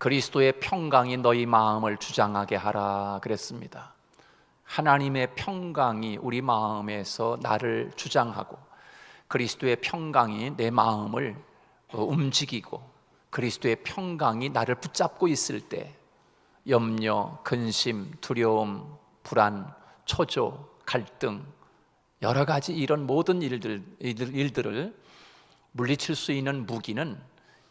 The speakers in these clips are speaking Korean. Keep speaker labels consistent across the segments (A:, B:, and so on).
A: 그리스도의 평강이 너희 마음을 주장하게 하라 그랬습니다. 하나님의 평강이 우리 마음에서 나를 주장하고 그리스도의 평강이 내 마음을 움직이고 그리스도의 평강이 나를 붙잡고 있을 때 염려, 근심, 두려움, 불안, 초조, 갈등, 여러 가지 이런 모든 일들을 물리칠 수 있는 무기는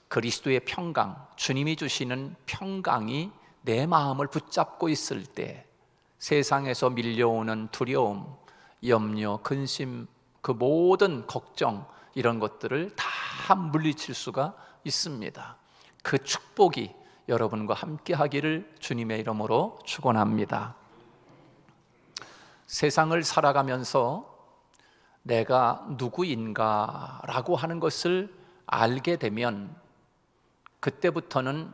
A: 그리스도의 평강, 주님이 주시는 평강이 내 마음을 붙잡고 있을 때 세상에서 밀려오는 두려움, 염려, 근심, 그 모든 걱정 이런 것들을 다 물리칠 수가 있습니다. 그 축복이 여러분과 함께 하기를 주님의 이름으로 축원합니다. 세상을 살아가면서 내가 누구인가라고 하는 것을 알게 되면 그때부터는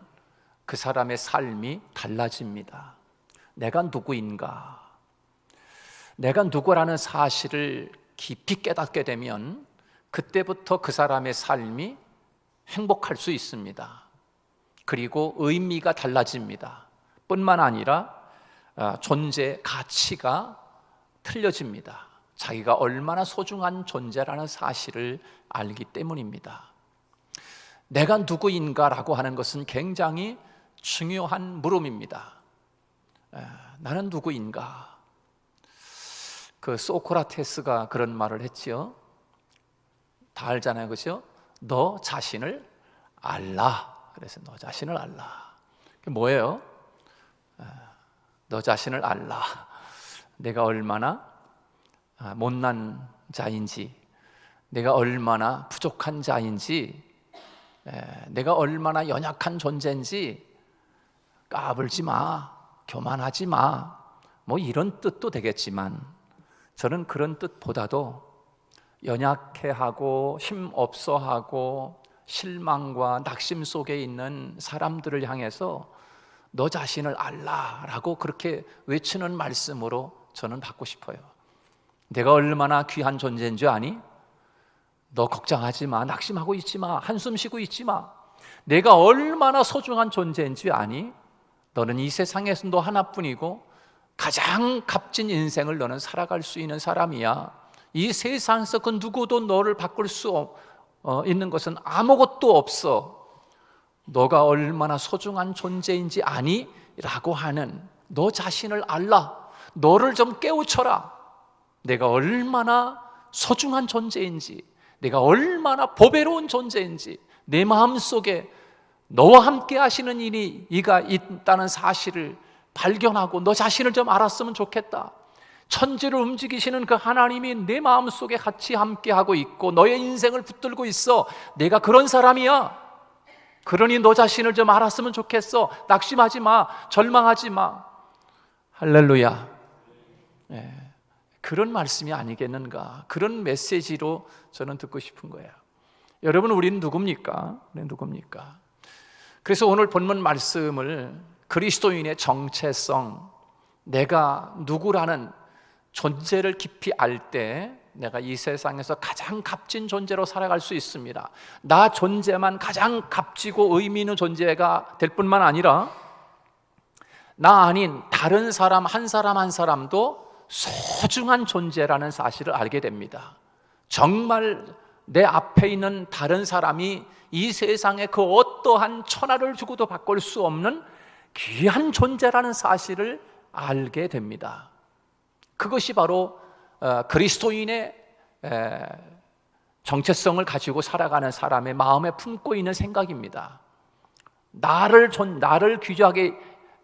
A: 그 사람의 삶이 달라집니다. 내가 누구인가? 내가 누구라는 사실을 깊이 깨닫게 되면 그때부터 그 사람의 삶이 행복할 수 있습니다. 그리고 의미가 달라집니다. 뿐만 아니라 존재 가치가 틀려집니다. 자기가 얼마나 소중한 존재라는 사실을 알기 때문입니다. 내가 누구인가라고 하는 것은 굉장히 중요한 물음입니다. 나는 누구인가? 그 소크라테스가 그런 말을 했지요. 다 알잖아요, 그렇죠? 너 자신을 알라. 그래서 너 자신을 알라. 그게 뭐예요? 너 자신을 알라. 내가 얼마나 못난 자인지, 내가 얼마나 부족한 자인지, 내가 얼마나 연약한 존재인지 까불지 마, 교만하지 마, 뭐 이런 뜻도 되겠지만 저는 그런 뜻보다도 연약해하고 힘없어하고 실망과 낙심 속에 있는 사람들을 향해서 너 자신을 알라라고 그렇게 외치는 말씀으로 저는 받고 싶어요. 내가 얼마나 귀한 존재인 줄 아니? 너 걱정하지 마, 낙심하고 있지 마, 한숨 쉬고 있지 마. 내가 얼마나 소중한 존재인 줄 아니? 너는 이 세상에서 너 하나뿐이고 가장 값진 인생을 너는 살아갈 수 있는 사람이야. 이 세상에서 그 누구도 너를 바꿀 수 있는 것은 아무것도 없어. 너가 얼마나 소중한 존재인지 아니? 라고 하는 너 자신을 알라. 너를 좀 깨우쳐라. 내가 얼마나 소중한 존재인지, 내가 얼마나 보배로운 존재인지, 내 마음속에 너와 함께 하시는 이가 있다는 사실을 발견하고 너 자신을 좀 알았으면 좋겠다. 천지를 움직이시는 그 하나님이 내 마음속에 같이 함께하고 있고 너의 인생을 붙들고 있어. 내가 그런 사람이야. 그러니 너 자신을 좀 알았으면 좋겠어. 낙심하지 마, 절망하지 마. 할렐루야. 그런 말씀이 아니겠는가, 그런 메시지로 저는 듣고 싶은 거예요. 여러분, 우리는 누굽니까? 누굽니까? 그래서 오늘 본문 말씀을 그리스도인의 정체성, 내가 누구라는 존재를 깊이 알 때 내가 이 세상에서 가장 값진 존재로 살아갈 수 있습니다. 나 존재만 가장 값지고 의미 있는 존재가 될 뿐만 아니라 나 아닌 다른 사람 한 사람도 소중한 존재라는 사실을 알게 됩니다. 정말 내 앞에 있는 다른 사람이 이 세상에 그 어떠한 천하를 주고도 바꿀 수 없는 귀한 존재라는 사실을 알게 됩니다. 그것이 바로 그리스도인의 정체성을 가지고 살아가는 사람의 마음에 품고 있는 생각입니다. 나를 귀하게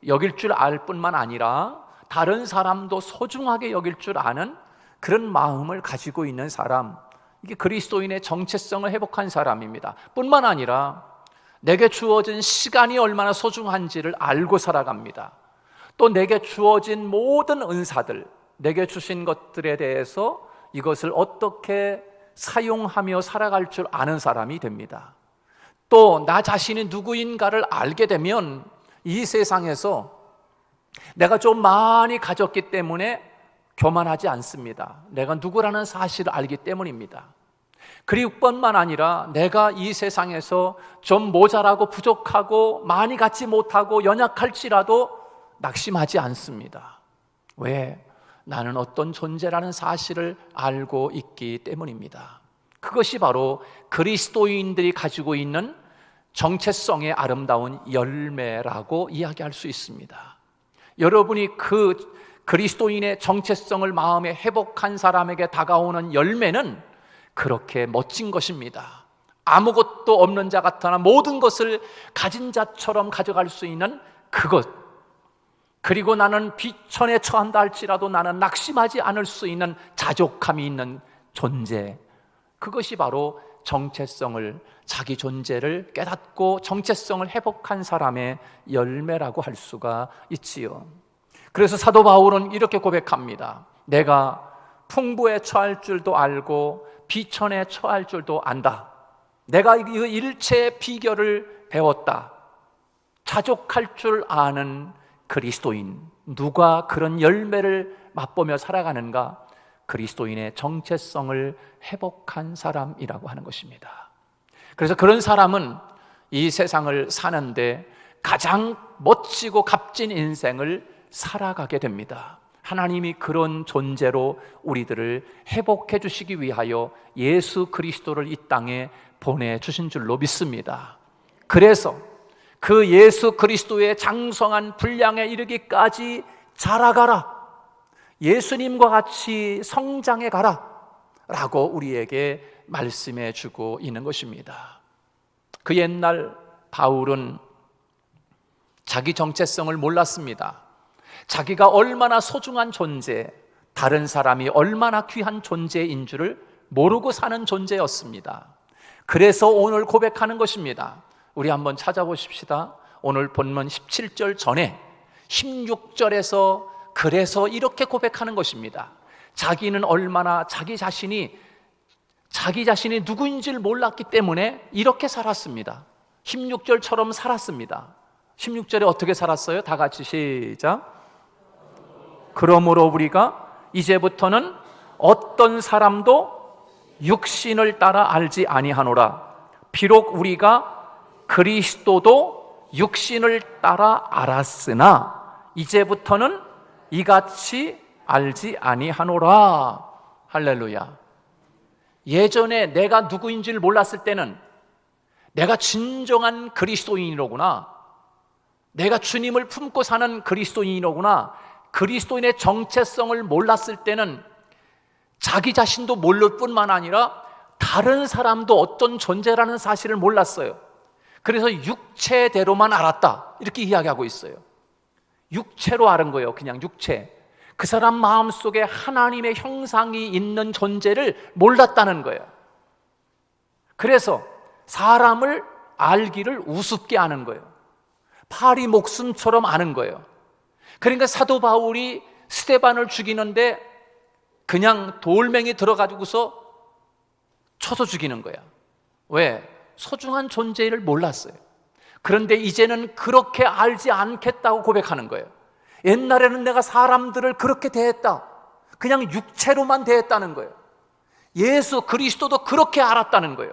A: 여길 줄 알 뿐만 아니라 다른 사람도 소중하게 여길 줄 아는 그런 마음을 가지고 있는 사람, 이게 그리스도인의 정체성을 회복한 사람입니다. 뿐만 아니라 내게 주어진 시간이 얼마나 소중한지를 알고 살아갑니다. 또 내게 주어진 모든 은사들, 내게 주신 것들에 대해서 이것을 어떻게 사용하며 살아갈 줄 아는 사람이 됩니다. 또 나 자신이 누구인가를 알게 되면 이 세상에서 내가 좀 많이 가졌기 때문에 교만하지 않습니다. 내가 누구라는 사실을 알기 때문입니다. 그리고 뿐만 아니라 내가 이 세상에서 좀 모자라고 부족하고 많이 갖지 못하고 연약할지라도 낙심하지 않습니다. 왜? 나는 어떤 존재라는 사실을 알고 있기 때문입니다. 그것이 바로 그리스도인들이 가지고 있는 정체성의 아름다운 열매라고 이야기할 수 있습니다. 여러분이 그 그리스도인의 정체성을 마음에 회복한 사람에게 다가오는 열매는 그렇게 멋진 것입니다. 아무것도 없는 자 같으나 모든 것을 가진 자처럼 가져갈 수 있는 그것, 그리고 나는 비천에 처한다 할지라도 나는 낙심하지 않을 수 있는 자족함이 있는 존재, 그것이 바로 정체성을, 자기 존재를 깨닫고 정체성을 회복한 사람의 열매라고 할 수가 있지요. 그래서 사도 바울은 이렇게 고백합니다. 내가 풍부에 처할 줄도 알고 비천에 처할 줄도 안다. 내가 이 일체의 비결을 배웠다. 자족할 줄 아는 그리스도인. 누가 그런 열매를 맛보며 살아가는가? 그리스도인의 정체성을 회복한 사람이라고 하는 것입니다. 그래서 그런 사람은 이 세상을 사는데 가장 멋지고 값진 인생을 살아가게 됩니다. 하나님이 그런 존재로 우리들을 회복해 주시기 위하여 예수 그리스도를 이 땅에 보내주신 줄로 믿습니다. 그래서 그 예수 그리스도의 장성한 분량에 이르기까지 자라가라, 예수님과 같이 성장해 가라 라고 우리에게 말씀해 주고 있는 것입니다. 그 옛날 바울은 자기 정체성을 몰랐습니다. 자기가 얼마나 소중한 존재, 다른 사람이 얼마나 귀한 존재인 줄을 모르고 사는 존재였습니다. 그래서 오늘 고백하는 것입니다. 우리 한번 찾아보십시다. 오늘 본문 17절 전에 16절에서 그래서 이렇게 고백하는 것입니다. 자기는 얼마나 자기 자신이 누구인지를 몰랐기 때문에 이렇게 살았습니다. 16절처럼 살았습니다. 16절에 어떻게 살았어요? 다 같이 시작. 그러므로 우리가 이제부터는 어떤 사람도 육신을 따라 알지 아니하노라. 비록 우리가 그리스도도 육신을 따라 알았으나 이제부터는 이같이 알지 아니하노라. 할렐루야. 예전에 내가 누구인지를 몰랐을 때는 내가 진정한 그리스도인이로구나, 내가 주님을 품고 사는 그리스도인이로구나, 그리스도인의 정체성을 몰랐을 때는 자기 자신도 모를 뿐만 아니라 다른 사람도 어떤 존재라는 사실을 몰랐어요. 그래서 육체대로만 알았다, 이렇게 이야기하고 있어요. 육체로 아는 거예요. 그냥 육체. 그 사람 마음속에 하나님의 형상이 있는 존재를 몰랐다는 거예요. 그래서 사람을 알기를 우습게 아는 거예요. 파리 목숨처럼 아는 거예요. 그러니까 사도 바울이 스데반을 죽이는데 그냥 돌멩이 들어가지고서 쳐서 죽이는 거야. 왜? 소중한 존재를 몰랐어요. 그런데 이제는 그렇게 알지 않겠다고 고백하는 거예요. 옛날에는 내가 사람들을 그렇게 대했다, 그냥 육체로만 대했다는 거예요. 예수 그리스도도 그렇게 알았다는 거예요.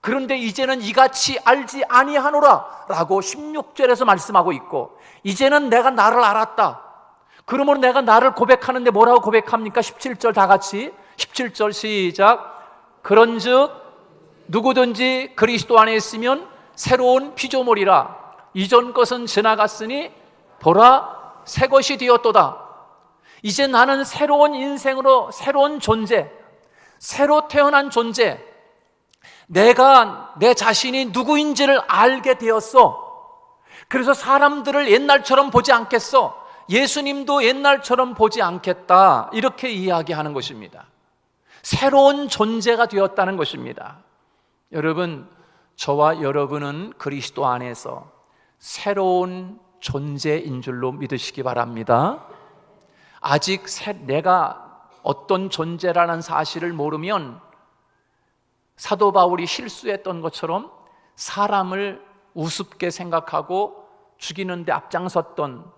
A: 그런데 이제는 이같이 알지 아니하노라 라고 16절에서 말씀하고 있고, 이제는 내가 나를 알았다. 그러면 내가 나를 고백하는데 뭐라고 고백합니까? 17절 다 같이 17절 시작. 그런즉 누구든지 그리스도 안에 있으면 새로운 피조물이라. 이전 것은 지나갔으니 보라 새 것이 되었도다. 이제 나는 새로운 인생으로, 새로운 존재, 새로 태어난 존재, 내가 내 자신이 누구인지를 알게 되었어. 그래서 사람들을 옛날처럼 보지 않겠어. 예수님도 옛날처럼 보지 않겠다, 이렇게 이야기하는 것입니다. 새로운 존재가 되었다는 것입니다. 여러분, 저와 여러분은 그리스도 안에서 새로운 존재인 줄로 믿으시기 바랍니다. 아직 내가 어떤 존재라는 사실을 모르면 사도 바울이 실수했던 것처럼 사람을 우습게 생각하고 죽이는 데 앞장섰던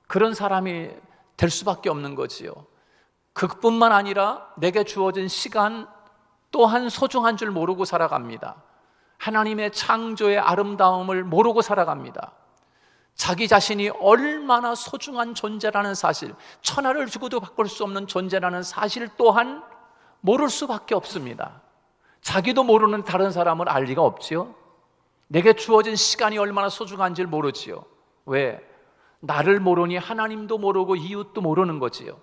A: 그런 사람이 될 수밖에 없는 거지요. 그뿐만 아니라 내게 주어진 시간, 또한 소중한 줄 모르고 살아갑니다. 하나님의 창조의 아름다움을 모르고 살아갑니다. 자기 자신이 얼마나 소중한 존재라는 사실, 천하를 주고도 바꿀 수 없는 존재라는 사실 또한 모를 수밖에 없습니다. 자기도 모르는 다른 사람을 알 리가 없지요. 내게 주어진 시간이 얼마나 소중한지 모르지요. 왜? 나를 모르니 하나님도 모르고 이웃도 모르는 거지요.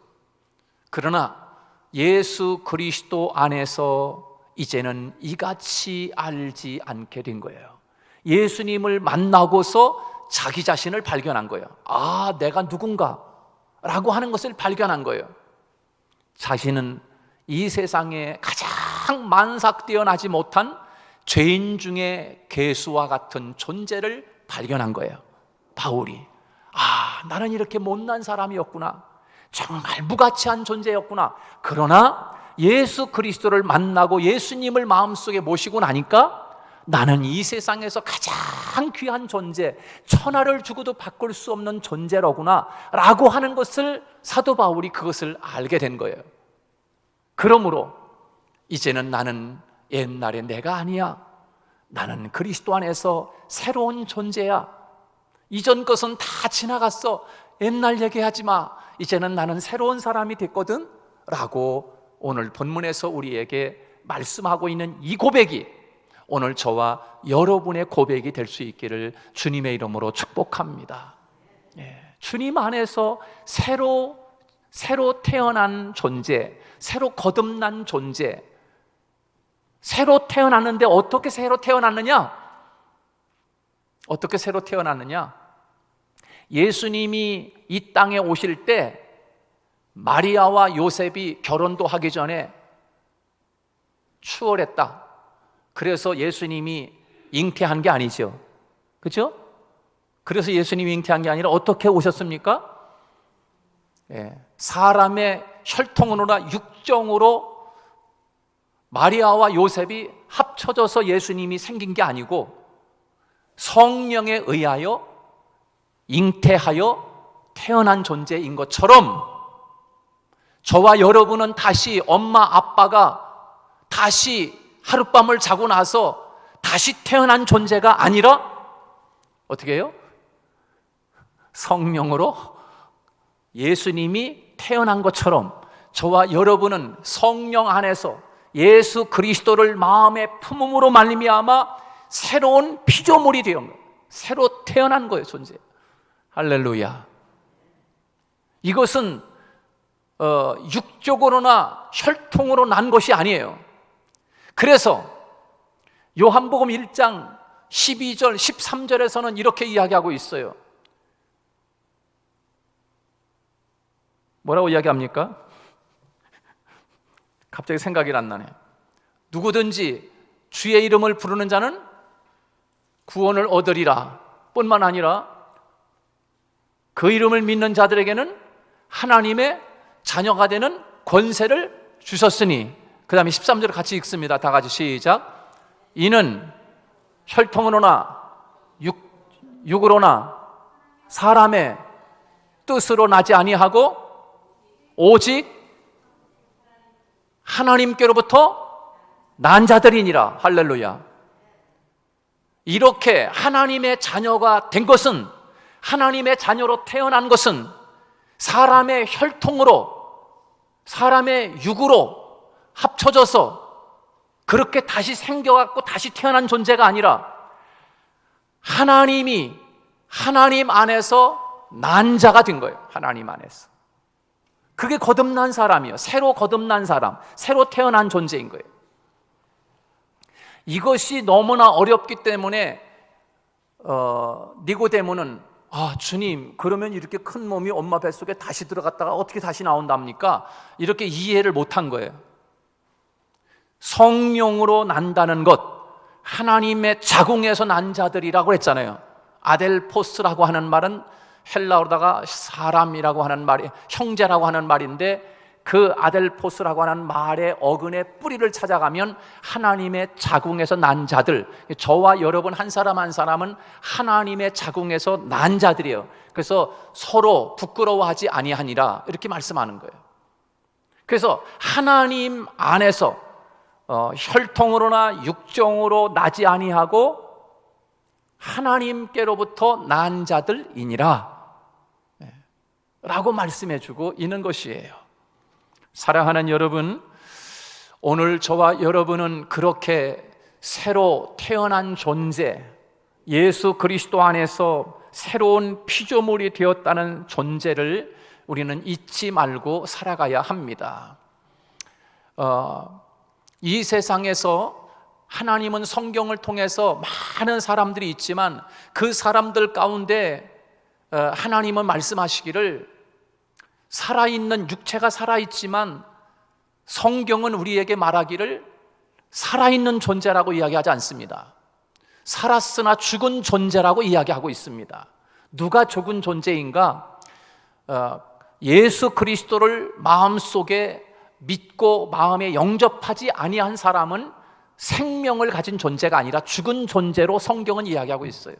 A: 그러나 예수 그리스도 안에서 이제는 이같이 알지 않게 된 거예요. 예수님을 만나고서 자기 자신을 발견한 거예요. 아, 내가 누군가 라고 하는 것을 발견한 거예요. 자신은 이 세상에 가장 만삭되어나지 못한 죄인 중에 괴수와 같은 존재를 발견한 거예요. 바울이. 아, 나는 이렇게 못난 사람이었구나. 정말 무가치한 존재였구나. 그러나 예수 그리스도를 만나고 예수님을 마음속에 모시고 나니까 나는 이 세상에서 가장 귀한 존재, 천하를 주고도 바꿀 수 없는 존재로구나 라고 하는 것을 사도 바울이 그것을 알게 된 거예요. 그러므로 이제는 나는 옛날에 내가 아니야. 나는 그리스도 안에서 새로운 존재야. 이전 것은 다 지나갔어. 옛날 얘기하지 마. 이제는 나는 새로운 사람이 됐거든 라고 오늘 본문에서 우리에게 말씀하고 있는 이 고백이 오늘 저와 여러분의 고백이 될 수 있기를 주님의 이름으로 축복합니다. 주님 안에서 새로 태어난 존재, 새로 거듭난 존재, 새로 태어났는데 어떻게 새로 태어났느냐? 어떻게 새로 태어났느냐? 예수님이 이 땅에 오실 때 마리아와 요셉이 결혼도 하기 전에 추월했다. 그래서 예수님이 잉태한 게 아니죠. 그렇죠? 그래서 예수님이 잉태한 게 아니라 어떻게 오셨습니까? 사람의 혈통으로나 육정으로 마리아와 요셉이 합쳐져서 예수님이 생긴 게 아니고 성령에 의하여 잉태하여 태어난 존재인 것처럼 저와 여러분은 다시 엄마 아빠가 다시 하룻밤을 자고 나서 다시 태어난 존재가 아니라 어떻게 해요? 성령으로 예수님이 태어난 것처럼 저와 여러분은 성령 안에서 예수 그리스도를 마음에 품음으로 말미암아 새로운 피조물이 되었는 거예요. 새로 태어난 거예요, 존재. 할렐루야. 이것은 육적으로나 혈통으로 난 것이 아니에요. 그래서 요한복음 1장 12절 13절에서는 이렇게 이야기하고 있어요. 뭐라고 이야기합니까? 갑자기 생각이 안 나네. 누구든지 주의 이름을 부르는 자는 구원을 얻으리라 뿐만 아니라 그 이름을 믿는 자들에게는 하나님의 자녀가 되는 권세를 주셨으니, 그 다음에 13절을 같이 읽습니다. 다 같이 시작. 이는 혈통으로나 육으로나 사람의 뜻으로 나지 아니하고 오직 하나님께로부터 난 자들이니라. 할렐루야. 이렇게 하나님의 자녀가 된 것은, 하나님의 자녀로 태어난 것은 사람의 혈통으로, 사람의 육으로 합쳐져서 그렇게 다시 생겨갖고 다시 태어난 존재가 아니라 하나님이 하나님 안에서 난 자가 된 거예요. 하나님 안에서. 그게 거듭난 사람이에요. 새로 거듭난 사람, 새로 태어난 존재인 거예요. 이것이 너무나 어렵기 때문에 니고데모는 주님, 그러면 이렇게 큰 몸이 엄마 뱃속에 다시 들어갔다가 어떻게 다시 나온답니까? 이렇게 이해를 못한 거예요. 성령으로 난다는 것, 하나님의 자궁에서 난 자들이라고 했잖아요. 아델포스라고 하는 말은 헬라어로다가 사람이라고 하는 말이, 형제라고 하는 말인데, 그 아델포스라고 하는 말의 어근의 뿌리를 찾아가면 하나님의 자궁에서 난 자들, 저와 여러분 한 사람 한 사람은 하나님의 자궁에서 난 자들이에요. 그래서 서로 부끄러워하지 아니하니라 이렇게 말씀하는 거예요. 그래서 하나님 안에서 혈통으로나 육정으로 나지 아니하고 하나님께로부터 난 자들이니라 라고 말씀해 주고 있는 것이에요. 사랑하는 여러분, 오늘 저와 여러분은 그렇게 새로 태어난 존재, 예수 그리스도 안에서 새로운 피조물이 되었다는 존재를 우리는 잊지 말고 살아가야 합니다. 이 세상에서 하나님은 성경을 통해서 많은 사람들이 있지만 그 사람들 가운데 하나님은 말씀하시기를 살아있는 육체가 살아있지만 성경은 우리에게 말하기를 살아있는 존재라고 이야기하지 않습니다. 살았으나 죽은 존재라고 이야기하고 있습니다. 누가 죽은 존재인가? 예수 그리스도를 마음속에 믿고 마음에 영접하지 아니한 사람은 생명을 가진 존재가 아니라 죽은 존재로 성경은 이야기하고 있어요.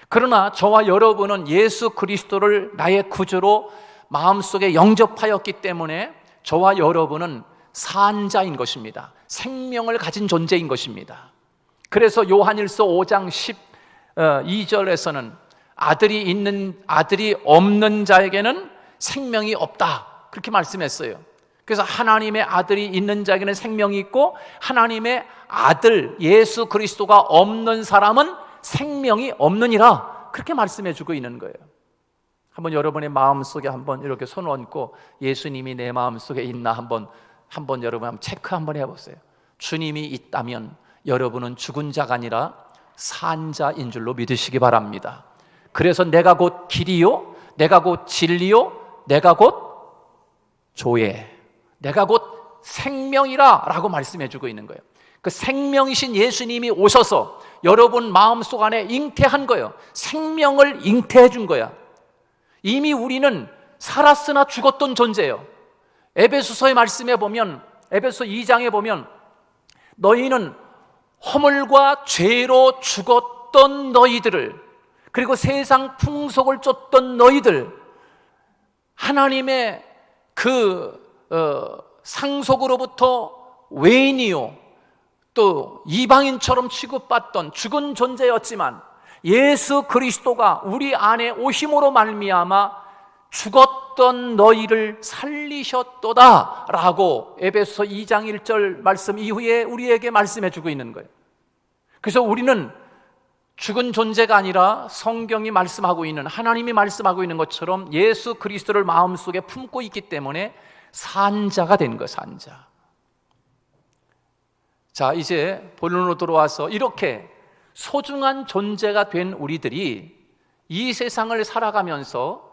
A: 그러나 저와 여러분은 예수 그리스도를 나의 구주로 마음속에 영접하였기 때문에 저와 여러분은 산 자인 것입니다. 생명을 가진 존재인 것입니다. 그래서 요한일서 5장 12절에서는 아들이 없는 자에게는 생명이 없다, 그렇게 말씀했어요. 그래서 하나님의 아들이 있는 자에게는 생명이 있고 하나님의 아들 예수 그리스도가 없는 사람은 생명이 없느니라, 그렇게 말씀해 주고 있는 거예요. 한번 여러분의 마음속에 한번 이렇게 손을 얹고 예수님이 내 마음속에 있나 한번 여러분 한번 체크 한번 해보세요. 주님이 있다면 여러분은 죽은 자가 아니라 산 자인 줄로 믿으시기 바랍니다. 그래서 내가 곧 길이요, 내가 곧 진리요, 내가 곧 조예, 내가 곧 생명이라 라고 말씀해 주고 있는 거예요. 그 생명이신 예수님이 오셔서 여러분 마음속 안에 잉태한 거예요. 생명을 잉태해 준 거야. 이미 우리는 살았으나 죽었던 존재예요. 에베소서의 말씀에 보면, 에베소 2장에 보면 너희는 허물과 죄로 죽었던 너희들을, 그리고 세상 풍속을 쫓던 너희들, 하나님의 상속으로부터 외인이요 또 이방인처럼 취급받던 죽은 존재였지만 예수 그리스도가 우리 안에 오심으로 말미암아 죽었던 너희를 살리셨도다 라고 에베소 2장 1절 말씀 이후에 우리에게 말씀해 주고 있는 거예요. 그래서 우리는 죽은 존재가 아니라 성경이 말씀하고 있는, 하나님이 말씀하고 있는 것처럼 예수 그리스도를 마음속에 품고 있기 때문에 산자가 된 거예요. 산자. 자, 이제 본론으로 들어와서 이렇게 소중한 존재가 된 우리들이 이 세상을 살아가면서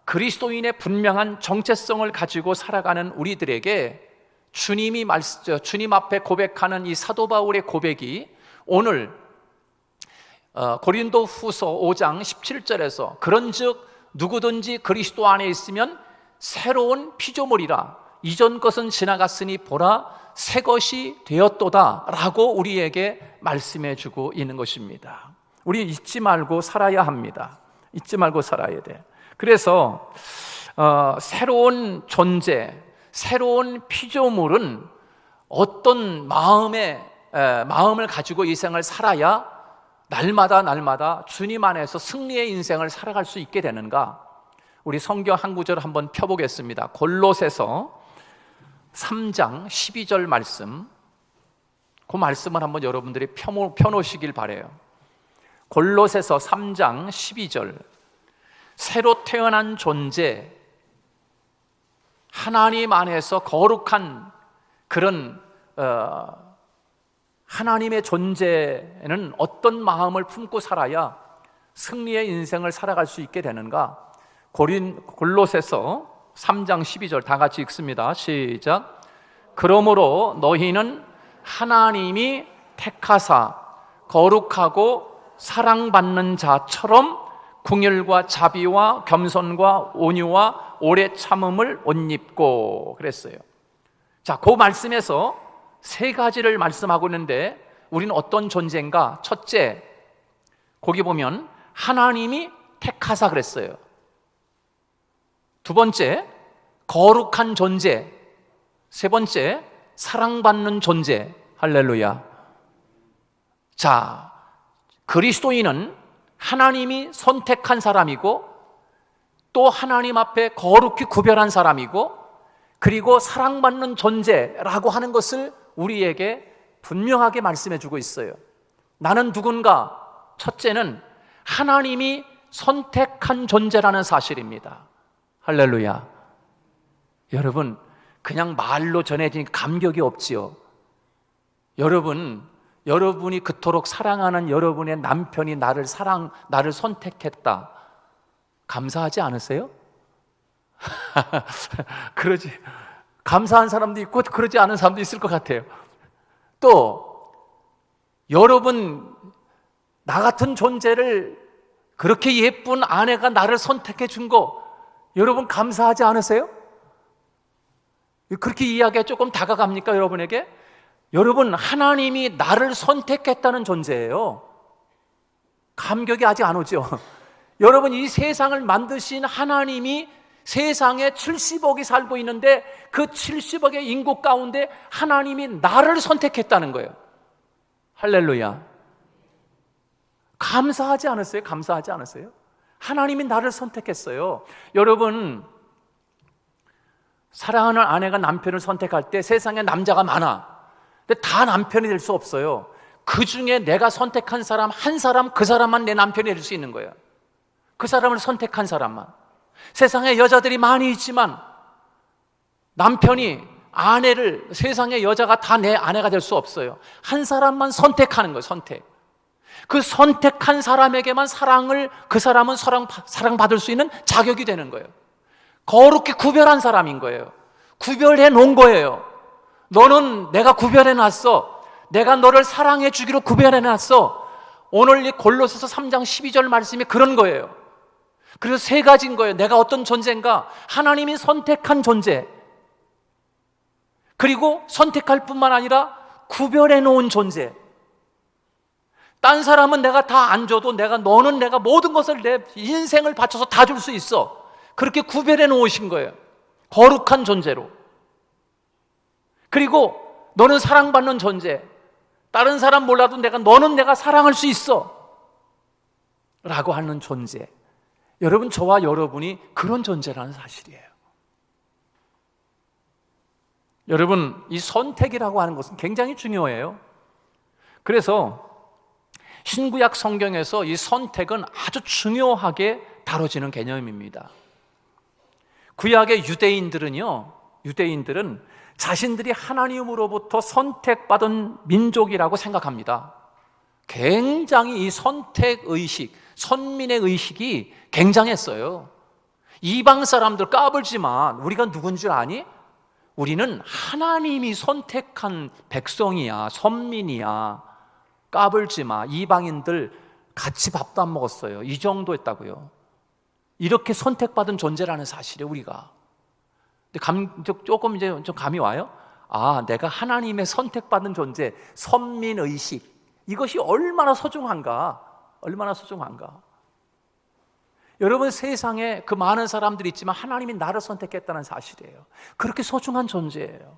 A: 그리스도인의 분명한 정체성을 가지고 살아가는 우리들에게 주님 앞에 고백하는 이 사도 바울의 고백이 오늘 고린도 후서 5장 17절에서 그런즉 누구든지 그리스도 안에 있으면 새로운 피조물이라, 이전 것은 지나갔으니 보라 새 것이 되었도다 라고 우리에게 말씀해 주고 있는 것입니다. 우리 잊지 말고 살아야 합니다. 잊지 말고 살아야 돼. 그래서 새로운 존재, 새로운 피조물은 어떤 마음을 가지고 이 생을 살아야 날마다 주님 안에서 승리의 인생을 살아갈 수 있게 되는가? 우리 성경 한 구절을 한번 펴보겠습니다. 골로새서 3장 12절 말씀, 그 말씀을 한번 여러분들이 펴놓으시길 바라요. 골로새서 3장 12절, 새로 태어난 존재, 하나님 안에서 거룩한 그런 하나님의 존재는 어떤 마음을 품고 살아야 승리의 인생을 살아갈 수 있게 되는가? 골로새서 3장 12절 다 같이 읽습니다. 시작. 그러므로 너희는 하나님이 택하사 거룩하고 사랑받는 자처럼 궁휼과 자비와 겸손과 온유와 오래 참음을 옷 입고 그랬어요. 자, 그 말씀에서 세 가지를 말씀하고 있는데 우리는 어떤 존재인가? 첫째, 거기 보면 하나님이 택하사 그랬어요. 두 번째, 거룩한 존재. 세 번째, 사랑받는 존재. 할렐루야. 자, 그리스도인은 하나님이 선택한 사람이고 또 하나님 앞에 거룩히 구별한 사람이고 그리고 사랑받는 존재라고 하는 것을 우리에게 분명하게 말씀해 주고 있어요. 나는 누군가? 첫째는 하나님이 선택한 존재라는 사실입니다. 할렐루야. 여러분, 그냥 말로 전해진 감격이 없지요. 여러분이 그토록 사랑하는 여러분의 남편이 나를 선택했다. 감사하지 않으세요? 그러지. 감사한 사람도 있고 그러지 않은 사람도 있을 것 같아요. 또 여러분, 나 같은 존재를 그렇게 예쁜 아내가 나를 선택해 준 거 여러분 감사하지 않으세요? 그렇게 이야기가 조금 다가갑니까, 여러분에게? 여러분, 하나님이 나를 선택했다는 존재예요. 감격이 아직 안 오죠? 여러분, 이 세상을 만드신 하나님이 세상에 70억이 살고 있는데 그 70억의 인구 가운데 하나님이 나를 선택했다는 거예요. 할렐루야. 감사하지 않았어요? 감사하지 않았어요? 하나님이 나를 선택했어요. 여러분, 사랑하는 아내가 남편을 선택할 때 세상에 남자가 많아. 근데 다 남편이 될 수 없어요. 그 중에 내가 선택한 사람 한 사람, 그 사람만 내 남편이 될 수 있는 거예요. 그 사람을 선택한 사람만. 세상에 여자들이 많이 있지만 남편이 아내를, 세상의 여자가 다 내 아내가 될 수 없어요. 한 사람만 선택하는 거예요. 선택. 그 선택한 사람에게만 그 사람은 사랑받을 수 있는 자격이 되는 거예요. 거룩히 구별한 사람인 거예요. 구별해 놓은 거예요. 너는 내가 구별해 놨어. 내가 너를 사랑해 주기로 구별해 놨어. 오늘 이 골로새서 3장 12절 말씀이 그런 거예요. 그래서 세 가지인 거예요. 내가 어떤 존재인가? 하나님이 선택한 존재. 그리고 선택할 뿐만 아니라 구별해 놓은 존재. 딴 사람은 내가 다 안 줘도 너는 내가 모든 것을 내 인생을 바쳐서 다 줄 수 있어. 그렇게 구별해 놓으신 거예요. 거룩한 존재로. 그리고 너는 사랑받는 존재. 다른 사람 몰라도 너는 내가 사랑할 수 있어 라고 하는 존재. 여러분, 저와 여러분이 그런 존재라는 사실이에요. 여러분, 이 선택이라고 하는 것은 굉장히 중요해요. 그래서 신구약 성경에서 이 선택은 아주 중요하게 다뤄지는 개념입니다. 구약의 유대인들은 자신들이 하나님으로부터 선택받은 민족이라고 생각합니다. 굉장히 이 선택의식, 선민의 의식이 굉장했어요. 이방 사람들 까불지만 우리가 누군 줄 아니? 우리는 하나님이 선택한 백성이야, 선민이야. 까불지마. 이방인들 같이 밥도 안 먹었어요. 이 정도였다고요. 이렇게 선택받은 존재라는 사실에 우리가. 근데 조금 이제 좀 감이 와요? 아, 내가 하나님의 선택받은 존재, 선민의식, 이것이 얼마나 소중한가. 얼마나 소중한가. 여러분, 세상에 그 많은 사람들이 있지만 하나님이 나를 선택했다는 사실이에요. 그렇게 소중한 존재예요.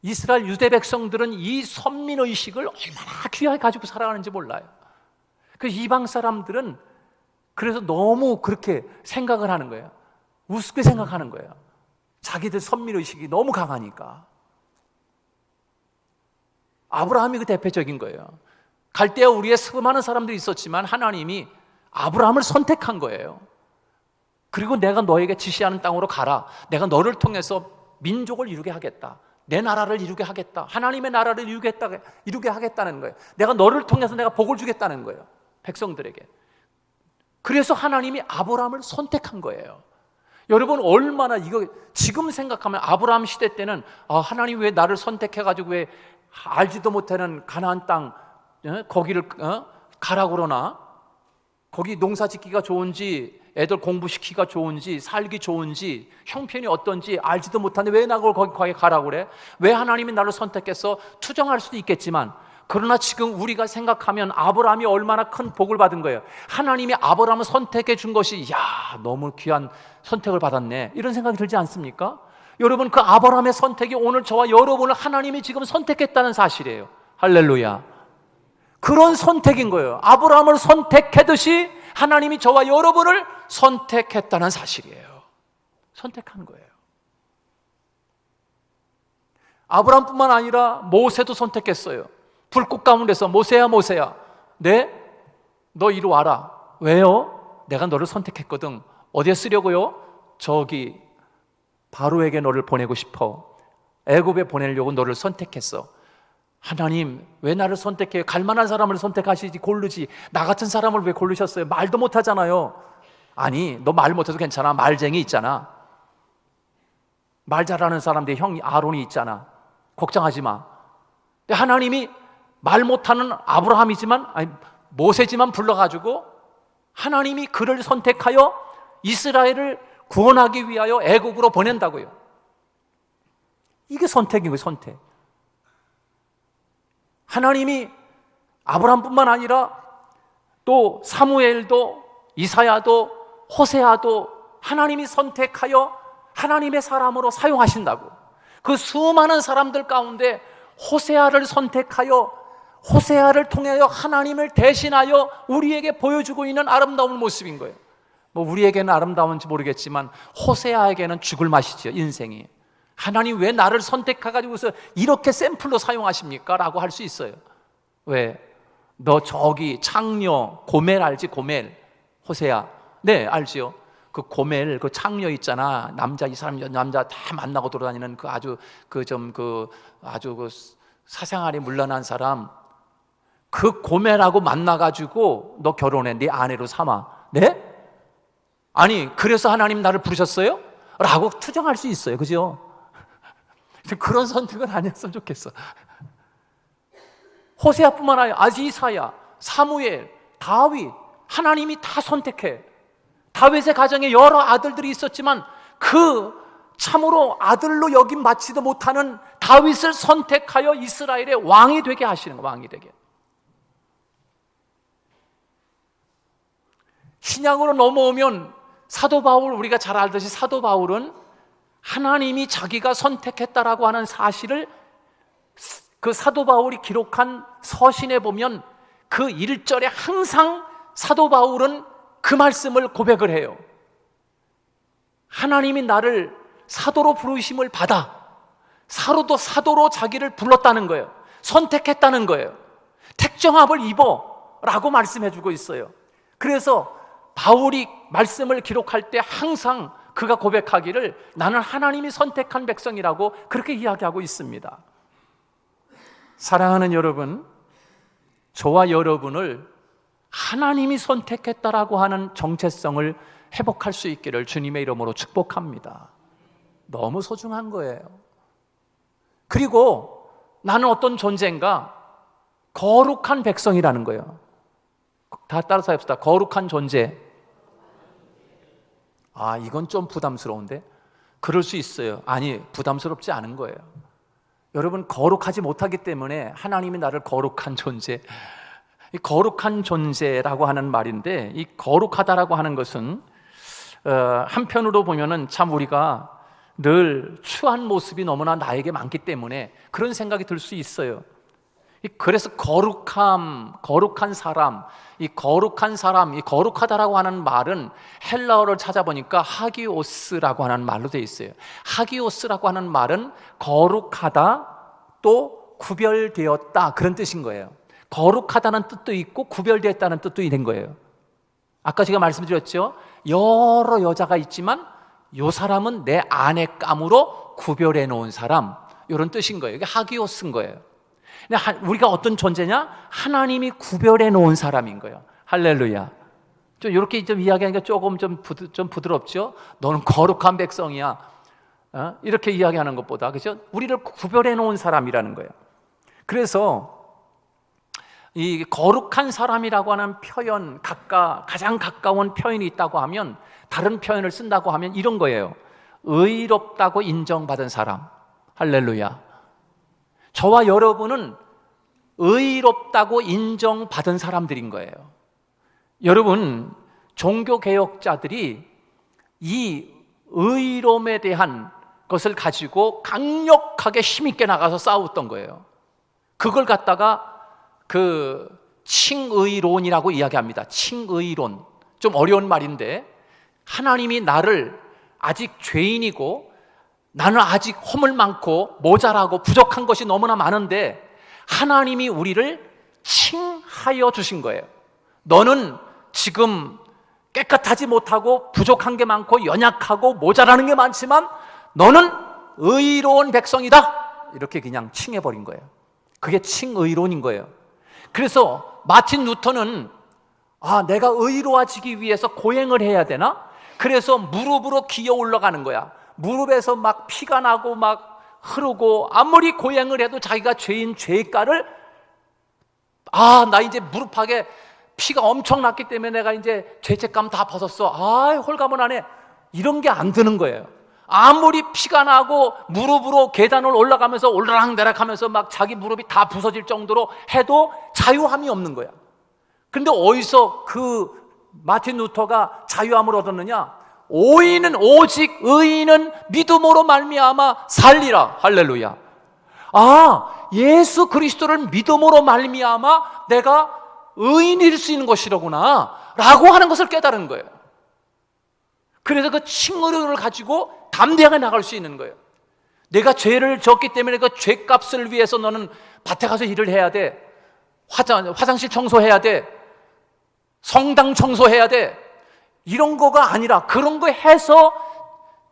A: 이스라엘 유대 백성들은 이 선민의식을 얼마나 귀하게 가지고 살아가는지 몰라요. 그 이방 사람들은 그래서 너무 그렇게 생각을 하는 거예요. 우습게 생각하는 거예요. 자기들 선민의식이 너무 강하니까. 아브라함이 그 대표적인 거예요. 갈대아 우리에 수많은 사람들이 있었지만 하나님이 아브라함을 선택한 거예요. 그리고 내가 너에게 지시하는 땅으로 가라. 내가 너를 통해서 민족을 이루게 하겠다. 내 나라를 이루게 하겠다. 하나님의 나라를 이루게 하겠다는 거예요. 내가 너를 통해서 내가 복을 주겠다는 거예요. 백성들에게. 그래서 하나님이 아브라함을 선택한 거예요. 여러분, 얼마나 이거 지금 생각하면 아브라함 시대 때는 하나님 왜 나를 선택해가지고 왜 알지도 못하는 가나안 땅 거기를 가라고 그러나? 거기 농사 짓기가 좋은지 애들 공부시키기가 좋은지 살기 좋은지 형편이 어떤지 알지도 못하는데 왜 나를 거기 가라고 그래? 왜 하나님이 나를 선택해서 투정할 수도 있겠지만, 그러나 지금 우리가 생각하면 아브라함이 얼마나 큰 복을 받은 거예요. 하나님이 아브라함을 선택해 준 것이 너무 귀한 선택을 받았네, 이런 생각이 들지 않습니까? 여러분, 그 아브라함의 선택이 오늘 저와 여러분을 하나님이 지금 선택했다는 사실이에요. 할렐루야. 그런 선택인 거예요. 아브라함을 선택했듯이 하나님이 저와 여러분을 선택했다는 사실이에요. 선택한 거예요. 아브라함뿐만 아니라 모세도 선택했어요. 불꽃 가운데서 모세야 모세야, 너 이리 와라. 왜요? 내가 너를 선택했거든. 어디에 쓰려고요? 저기 바로에게 너를 보내고 싶어. 애굽에 보내려고 너를 선택했어. 하나님, 왜 나를 선택해요? 갈만한 사람을 선택하시지 고르지 나 같은 사람을 왜 고르셨어요? 말도 못하잖아요. 아니, 너 말 못해도 괜찮아. 말쟁이 있잖아. 말 잘하는 사람들 형 아론이 있잖아. 걱정하지 마. 근데 하나님이 말 못하는 아브라함이지만, 아니 모세지만 불러가지고 하나님이 그를 선택하여 이스라엘을 구원하기 위하여 애국으로 보낸다고요. 이게 선택이에요. 선택. 하나님이 아브라함뿐만 아니라 또 사무엘도, 이사야도, 호세아도 하나님이 선택하여 하나님의 사람으로 사용하신다고. 그 수많은 사람들 가운데 호세아를 선택하여 호세아를 통하여 하나님을 대신하여 우리에게 보여주고 있는 아름다운 모습인 거예요. 뭐 우리에게는 아름다운지 모르겠지만 호세아에게는 죽을 맛이죠, 인생이. 하나님 왜 나를 선택해가지고서 이렇게 샘플로 사용하십니까? 라고 할 수 있어요. 왜? 너 저기 창녀 고멜 알지? 고멜. 호세아. 네, 알지요. 그 고멜, 그 창녀 있잖아. 이 사람 남자 다 만나고 돌아다니는 그 아주 사생활이 문란한 사람. 그 고멜하고 만나가지고 너 결혼해. 네 아내로 삼아. 네? 아니, 그래서 하나님 나를 부르셨어요? 라고 투정할 수 있어요. 그죠? 그런 선택은 아니었으면 좋겠어. 호세아뿐만 아니라 이사야, 사무엘, 다윗, 하나님이 다 선택해. 다윗의 가정에 여러 아들들이 있었지만 그 참으로 아들로 여김 받지도 못하는 다윗을 선택하여 이스라엘의 왕이 되게 하시는 거예요. 왕이 되게. 신약으로 넘어오면 사도 바울, 우리가 잘 알듯이 사도 바울은 하나님이 자기가 선택했다라고 하는 사실을 그 사도 바울이 기록한 서신에 보면 그 1절에 항상 사도 바울은 그 말씀을 고백을 해요. 하나님이 나를 사도로 부르심을 받아 사도로 자기를 불렀다는 거예요. 선택했다는 거예요. 택정합을 입어 라고 말씀해주고 있어요. 그래서 바울이 말씀을 기록할 때 항상 그가 고백하기를 나는 하나님이 선택한 백성이라고 그렇게 이야기하고 있습니다. 사랑하는 여러분, 저와 여러분을 하나님이 선택했다라고 하는 정체성을 회복할 수 있기를 주님의 이름으로 축복합니다. 너무 소중한 거예요. 그리고 나는 어떤 존재인가? 거룩한 백성이라는 거예요. 다 따라서 해봅시다. 거룩한 존재. 이건 좀 부담스러운데? 그럴 수 있어요. 아니, 부담스럽지 않은 거예요. 여러분, 거룩하지 못하기 때문에 하나님이 나를 거룩한 존재, 이 거룩한 존재라고 하는 말인데, 이 거룩하다라고 하는 것은 한편으로 보면은 참 우리가 늘 추한 모습이 너무나 나에게 많기 때문에 그런 생각이 들 수 있어요. 그래서 거룩한 사람, 이 거룩하다라고 하는 말은 헬라어를 찾아보니까 하기오스라고 하는 말로 되어 있어요. 하기오스라고 하는 말은 거룩하다, 또 구별되었다, 그런 뜻인 거예요. 거룩하다는 뜻도 있고 구별되었다는 뜻도 있는 거예요. 아까 제가 말씀드렸죠. 여러 여자가 있지만 이 사람은 내 아내감으로 구별해 놓은 사람, 이런 뜻인 거예요. 이게 하기오스인 거예요. 우리가 어떤 존재냐? 하나님이 구별해 놓은 사람인 거예요. 할렐루야. 좀 이렇게 좀 이야기하니까 조금 좀 부드럽죠? 너는 거룩한 백성이야. 이렇게 이야기하는 것보다, 그죠? 우리를 구별해 놓은 사람이라는 거예요. 그래서 이 거룩한 사람이라고 하는 표현, 가장 가까운 표현이 있다고 하면, 다른 표현을 쓴다고 하면 이런 거예요. 의롭다고 인정받은 사람. 할렐루야. 저와 여러분은 의롭다고 인정받은 사람들인 거예요. 여러분, 종교개혁자들이 이 의로움에 대한 것을 가지고 강력하게 힘있게 나가서 싸웠던 거예요. 그걸 갖다가 그 칭의론이라고 이야기합니다. 칭의론, 좀 어려운 말인데, 하나님이 나를 아직 죄인이고 나는 아직 허물 많고 모자라고 부족한 것이 너무나 많은데 하나님이 우리를 칭하여 주신 거예요. 너는 지금 깨끗하지 못하고 부족한 게 많고 연약하고 모자라는 게 많지만 너는 의로운 백성이다, 이렇게 그냥 칭해버린 거예요. 그게 칭의론인 거예요. 그래서 마틴 루터는 내가 의로워지기 위해서 고행을 해야 되나? 그래서 무릎으로 기어 올라가는 거야. 무릎에서 막 피가 나고 막 흐르고 아무리 고행을 해도 자기가 죄인 죄가를 나 이제 무릎팍에 피가 엄청 났기 때문에 내가 이제 죄책감 다 벗었어. 홀가분하네. 이런 게 안 드는 거예요. 아무리 피가 나고 무릎으로 계단을 올라가면서 올라락내락하면서 막 자기 무릎이 다 부서질 정도로 해도 자유함이 없는 거야. 그런데 어디서 그 마틴 루터가 자유함을 얻었느냐? 오직 의인은 믿음으로 말미암아 살리라. 할렐루야. 예수 그리스도를 믿음으로 말미암아 내가 의인일 수 있는 것이로구나 라고 하는 것을 깨달은 거예요. 그래서 그 칭의론을 가지고 담대하게 나갈 수 있는 거예요. 내가 죄를 졌기 때문에 그 죄값을 위해서 너는 밭에 가서 일을 해야 돼. 화장실 청소해야 돼. 성당 청소해야 돼. 이런 거가 아니라, 그런 거 해서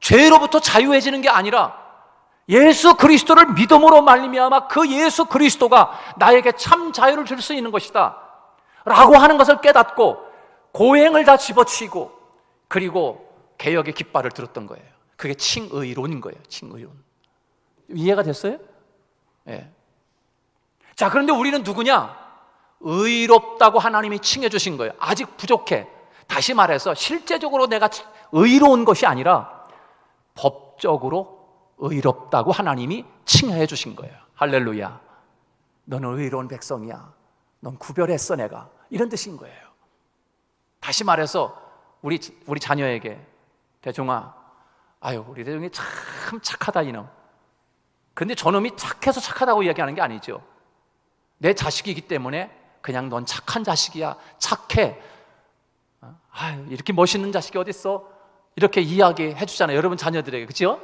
A: 죄로부터 자유해지는 게 아니라 예수 그리스도를 믿음으로 말미암아 그 예수 그리스도가 나에게 참 자유를 줄 수 있는 것이다 라고 하는 것을 깨닫고 고행을 다 집어치고 그리고 개혁의 깃발을 들었던 거예요. 그게 칭의론인 거예요. 칭의론. 이해가 됐어요? 네. 자, 그런데 우리는 누구냐? 의롭다고 하나님이 칭해 주신 거예요. 아직 부족해. 다시 말해서 실제적으로 내가 의로운 것이 아니라 법적으로 의롭다고 하나님이 칭해 주신 거예요. 할렐루야. 너는 의로운 백성이야. 넌 구별했어 내가. 이런 뜻인 거예요. 다시 말해서 우리 자녀에게, 대종아, 우리 대종이 참 착하다 이놈. 근데 저놈이 착해서 착하다고 이야기하는 게 아니죠. 내 자식이기 때문에 그냥 넌 착한 자식이야, 착해. 이렇게 멋있는 자식이 어딨어? 이렇게 이야기해 주잖아요, 여러분 자녀들에게. 그렇죠?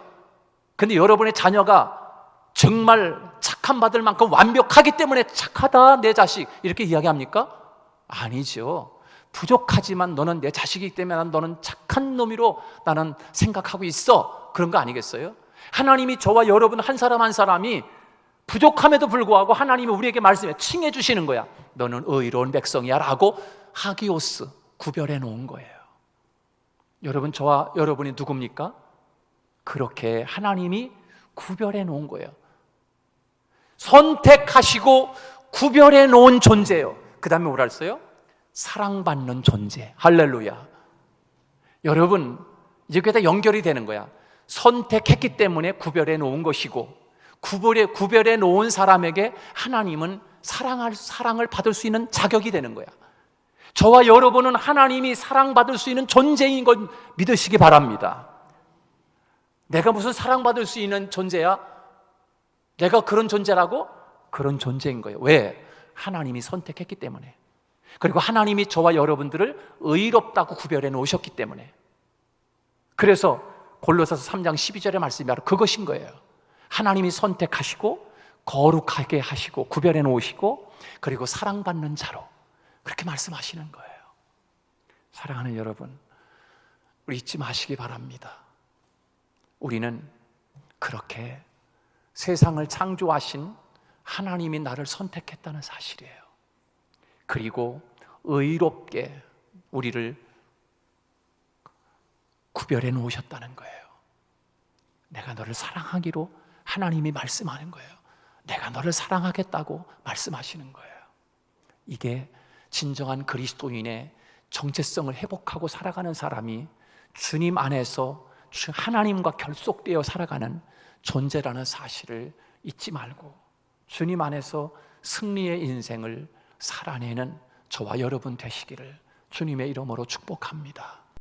A: 근데 여러분의 자녀가 정말 착한 받을 만큼 완벽하기 때문에 착하다 내 자식, 이렇게 이야기합니까? 아니죠. 부족하지만 너는 내 자식이기 때문에 너는 착한 놈이로 나는 생각하고 있어, 그런 거 아니겠어요? 하나님이 저와 여러분 한 사람 한 사람이 부족함에도 불구하고 하나님이 우리에게 말씀해 칭해 주시는 거야. 너는 의로운 백성이야 라고 하기오스, 구별해 놓은 거예요. 여러분, 저와 여러분이 누굽니까? 그렇게 하나님이 구별해 놓은 거예요. 선택하시고 구별해 놓은 존재예요. 그 다음에 뭐라 했어요? 사랑받는 존재. 할렐루야. 여러분, 이제 그게 다 연결이 되는 거야. 선택했기 때문에 구별해 놓은 것이고, 구별해 놓은 사람에게 하나님은 사랑을 받을 수 있는 자격이 되는 거야. 저와 여러분은 하나님이 사랑받을 수 있는 존재인 걸 믿으시기 바랍니다. 내가 무슨 사랑받을 수 있는 존재야? 내가 그런 존재라고? 그런 존재인 거예요. 왜? 하나님이 선택했기 때문에. 그리고 하나님이 저와 여러분들을 의롭다고 구별해 놓으셨기 때문에. 그래서 골로새서 3장 12절의 말씀이 바로 그것인 거예요. 하나님이 선택하시고 거룩하게 하시고 구별해 놓으시고 그리고 사랑받는 자로, 그렇게 말씀하시는 거예요. 사랑하는 여러분, 우리 잊지 마시기 바랍니다. 우리는 그렇게 세상을 창조하신 하나님이 나를 선택했다는 사실이에요. 그리고 의롭게 우리를 구별해 놓으셨다는 거예요. 내가 너를 사랑하기로 하나님이 말씀하는 거예요. 내가 너를 사랑하겠다고 말씀하시는 거예요. 이게 진정한 그리스도인의 정체성을 회복하고 살아가는 사람이 주님 안에서 하나님과 결속되어 살아가는 존재라는 사실을 잊지 말고 주님 안에서 승리의 인생을 살아내는 저와 여러분 되시기를 주님의 이름으로 축복합니다.